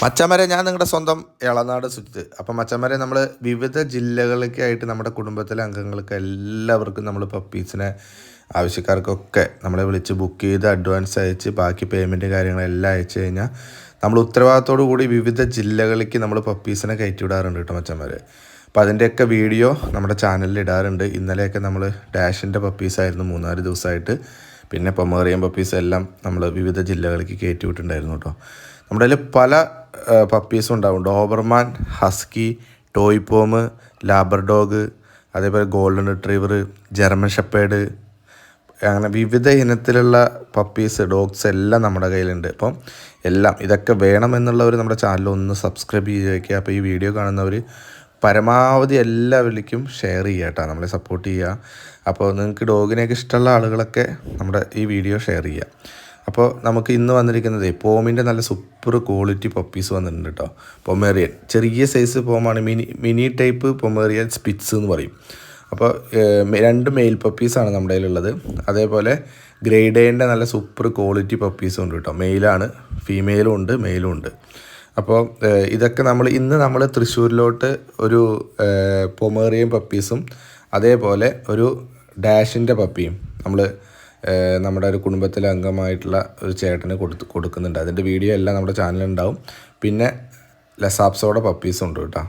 മച്ചാന്മാരെ, ഞാൻ നിങ്ങളുടെ സ്വന്തം എളനാട് സുജിത്ത്. അപ്പം മച്ചാന്മാരെ, നമ്മൾ വിവിധ ജില്ലകളിലേക്കായിട്ട് നമ്മുടെ കുടുംബത്തിലെ അംഗങ്ങൾക്ക് എല്ലാവർക്കും നമ്മൾ പപ്പീസിനെ ആവശ്യക്കാർക്കൊക്കെ നമ്മളെ വിളിച്ച് ബുക്ക് ചെയ്ത് അഡ്വാൻസ് അയച്ച് ബാക്കി പേയ്മെൻറ്റ് കാര്യങ്ങളെല്ലാം അയച്ചു കഴിഞ്ഞാൽ നമ്മൾ ഉത്തരവാദിത്തോടു കൂടി വിവിധ ജില്ലകളിലേക്ക് നമ്മൾ പപ്പീസിനെ കയറ്റി വിടാറുണ്ട് കേട്ടോ മച്ചാന്മാർ. അപ്പോൾ അതിൻ്റെയൊക്കെ വീഡിയോ നമ്മുടെ ചാനലിൽ ഇടാറുണ്ട്. ഇന്നലെയൊക്കെ നമ്മൾ ഡാഷിൻ്റെ പപ്പീസായിരുന്നു 3-4 ദിവസമായിട്ട്. പിന്നെ പൊമേറിയൻ പപ്പീസ് എല്ലാം നമ്മൾ വിവിധ ജില്ലകളിലേക്ക് കയറ്റി വിട്ടിട്ടുണ്ടായിരുന്നു കേട്ടോ. നമ്മുടെ കയ്യിൽ പല പപ്പീസും ഉണ്ടാവും. ഡോബർമാൻ, ഹസ്കി, ടോയ് പോം, ലാബ്രഡോഗ്, അതേപോലെ ഗോൾഡൻ റിട്രീവർ, ജർമ്മൻ ഷെപ്പേർഡ്, അങ്ങനെ വിവിധ ഇനത്തിലുള്ള പപ്പീസ്, ഡോഗ്സ് എല്ലാം നമ്മുടെ കയ്യിലുണ്ട്. അപ്പം എല്ലാം ഇതൊക്കെ വേണമെന്നുള്ളവർ നമ്മുടെ ചാനൽ ഒന്ന് സബ്സ്ക്രൈബ് ചെയ്ത് വയ്ക്കുക. അപ്പോൾ ഈ വീഡിയോ കാണുന്നവർ പരമാവധി എല്ലാവരിലേക്കും ഷെയർ ചെയ്യുക കേട്ടോ, നമ്മളെ സപ്പോർട്ട് ചെയ്യുക. അപ്പോൾ നിങ്ങൾക്ക് ഡോഗിനെയൊക്കെ ഇഷ്ടമുള്ള ആളുകളൊക്കെ നമ്മുടെ ഈ വീഡിയോ ഷെയർ ചെയ്യുക. അപ്പോൾ നമുക്ക് ഇന്ന് വന്നിരിക്കുന്നത് പോമിൻ്റെ നല്ല സൂപ്പർ ക്വാളിറ്റി പപ്പീസ് വന്നിട്ടുണ്ട് കേട്ടോ. പൊമേറിയൻ ചെറിയ സൈസ് പോമാണ്, മിനി ടൈപ്പ് പൊമേറിയൻ സ്പിറ്റ്സ് എന്ന് പറയും. അപ്പോൾ 2 മെയിൽ പപ്പീസാണ് നമ്മുടെ കയ്യിലുള്ളത്. അതേപോലെ ഗ്രേഡ് എയുടെ നല്ല സൂപ്പർ ക്വാളിറ്റി പപ്പീസും ഉണ്ട് കേട്ടോ. മെയിലാണ്, ഫീമെയിലും ഉണ്ട്, മെയിലും ഉണ്ട്. അപ്പോൾ ഇതൊക്കെ നമ്മൾ തൃശ്ശൂരിലോട്ട് ഒരു പൊമേറിയൻ പപ്പീസും അതേപോലെ ഒരു ഡാഷിൻ്റെ പപ്പിയും നമ്മുടെ ഒരു കുടുംബത്തിലെ അംഗമായിട്ടുള്ള ഒരു ചേട്ടന് കൊടുക്കുന്നുണ്ട്. അതിൻ്റെ വീഡിയോ എല്ലാം നമ്മുടെ ചാനലുണ്ടാവും. പിന്നെ ലസാപ്സോടെ പപ്പീസും ഉണ്ട് കേട്ടോ.